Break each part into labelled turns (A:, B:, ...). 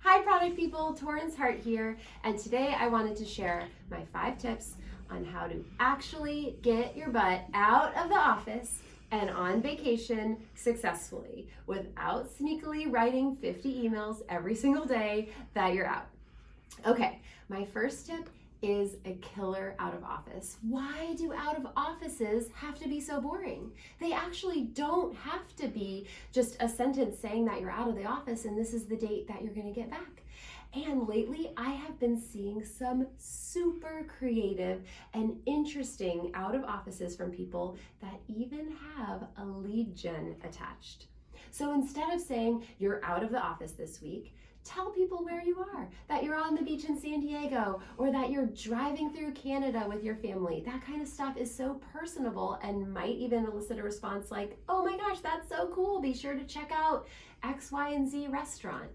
A: Hi product people, Torrance Hart here, and today I wanted to share my 5 tips on how to actually get your butt out of the office and on vacation successfully without sneakily writing 50 emails every single day that you're out. Okay, my first tip is a killer out of office. Why do out of offices have to be so boring? They actually don't have to be just a sentence saying that you're out of the office and this is the date that you're going to get back. And lately, I have been seeing some super creative and interesting out of offices from people that even have a lead gen attached. So instead of saying you're out of the office this week, tell people where you are, that you're on the beach in San Diego, or that you're driving through Canada with your family. That kind of stuff is so personable and might even elicit a response like, oh my gosh, that's so cool. Be sure to check out X, Y, and Z restaurant.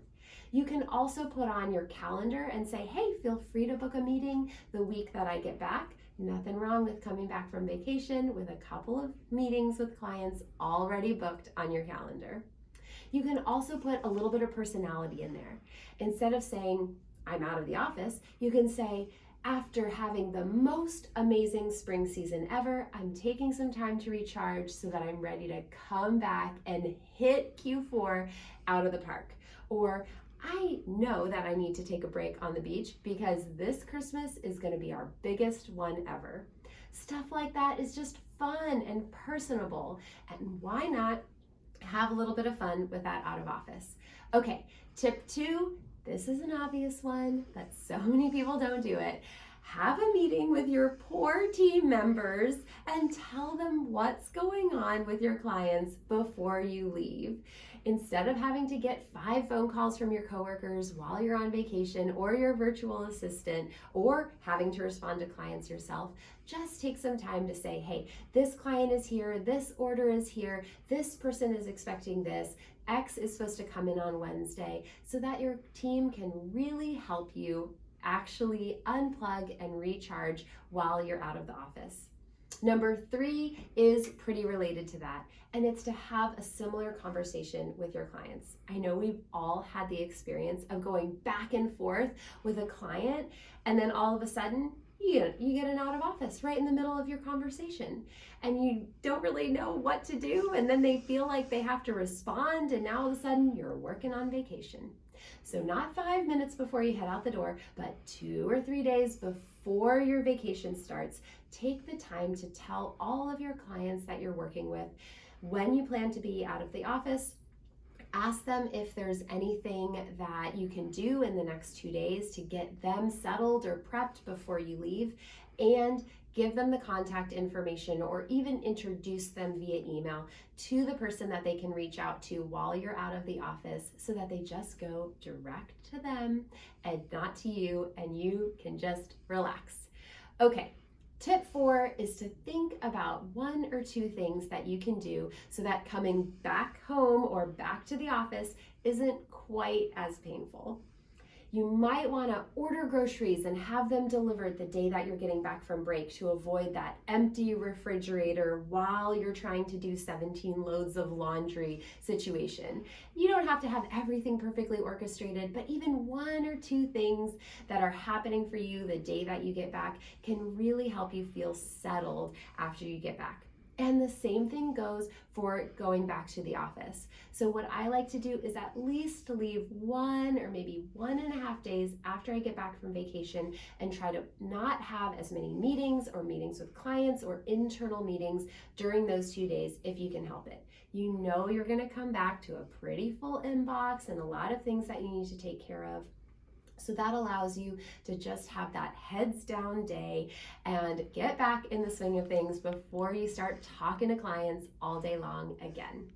A: You can also put on your calendar and say, hey, feel free to book a meeting the week that I get back. Nothing wrong with coming back from vacation with a couple of meetings with clients already booked on your calendar. You can also put a little bit of personality in there. Instead of saying, I'm out of the office, you can say, after having the most amazing spring season ever, I'm taking some time to recharge so that I'm ready to come back and hit Q4 out of the park. Or I know that I need to take a break on the beach because this Christmas is going to be our biggest one ever. Stuff like that is just fun and personable, and why not have a little bit of fun with that out of office? Okay, tip 2, this is an obvious one, but so many people don't do it. Have a meeting with your poor team members and tell them what's going on with your clients before you leave. Instead of having to get 5 phone calls from your coworkers while you're on vacation or your virtual assistant, or having to respond to clients yourself, just take some time to say, hey, this client is here, this order is here, this person is expecting this, X is supposed to come in on Wednesday, so that your team can really help you actually unplug and recharge while you're out of the office. Number 3 is pretty related to that, and it's to have a similar conversation with your clients. I know we've all had the experience of going back and forth with a client, and then all of a sudden, you get an out of office right in the middle of your conversation, and you don't really know what to do, and then they feel like they have to respond, and now all of a sudden you're working on vacation. So not 5 minutes before you head out the door, but 2 or 3 days before your vacation starts, take the time to tell all of your clients that you're working with when you plan to be out of the office. Ask them if there's anything that you can do in the next 2 days to get them settled or prepped before you leave, and give them the contact information or even introduce them via email to the person that they can reach out to while you're out of the office, so that they just go direct to them and not to you, and you can just relax. Okay. Tip 4 is to think about 1 or 2 things that you can do so that coming back home or back to the office isn't quite as painful. You might want to order groceries and have them delivered the day that you're getting back from break to avoid that empty refrigerator while you're trying to do 17 loads of laundry situation. You don't have to have everything perfectly orchestrated, but even 1 or 2 things that are happening for you the day that you get back can really help you feel settled after you get back. And the same thing goes for going back to the office. So what I like to do is at least leave 1 or maybe 1.5 days after I get back from vacation and try to not have as many meetings or meetings with clients or internal meetings during those 2 days if you can help it. You know you're going to come back to a pretty full inbox and a lot of things that you need to take care of. So that allows you to just have that heads down day and get back in the swing of things before you start talking to clients all day long again.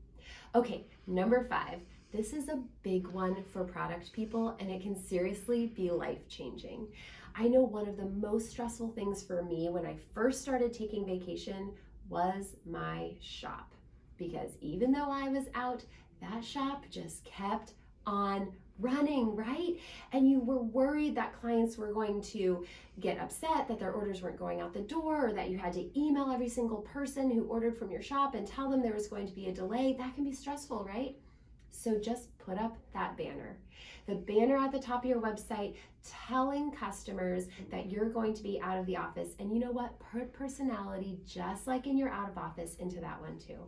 A: Okay, number 5. This is a big one for product people, and it can seriously be life-changing. I know one of the most stressful things for me when I first started taking vacation was my shop, because even though I was out, that shop just kept on running, right? And you were worried that clients were going to get upset that their orders weren't going out the door, or that you had to email every single person who ordered from your shop and tell them there was going to be a delay. That can be stressful, right? So just put up that banner. The banner at the top of your website telling customers that you're going to be out of the office. And you know what? Put personality, just like in your out of office, into that one too.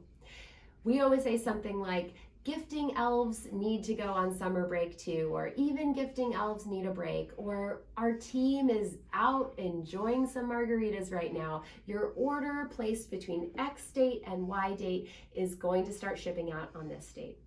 A: We always say something like, gifting elves need to go on summer break too, or even gifting elves need a break, or our team is out enjoying some margaritas right now. Your order placed between X date and Y date is going to start shipping out on this date.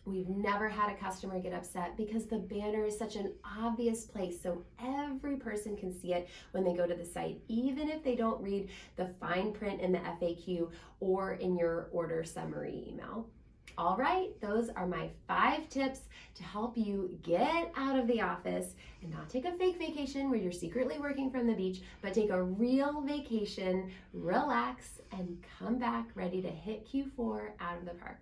A: We've never had a customer get upset because the banner is such an obvious place so every person can see it when they go to the site, even if they don't read the fine print in the FAQ or in your order summary email. All right, those are my 5 tips to help you get out of the office and not take a fake vacation where you're secretly working from the beach, but take a real vacation, relax, and come back ready to hit Q4 out of the park.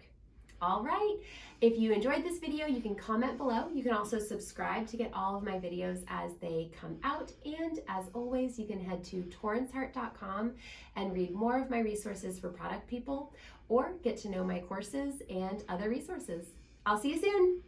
A: All right, if you enjoyed this video, you can comment below. You can also subscribe to get all of my videos as they come out. And as always, you can head to torrancehart.com and read more of my resources for product people, or get to know my courses and other resources. I'll see you soon.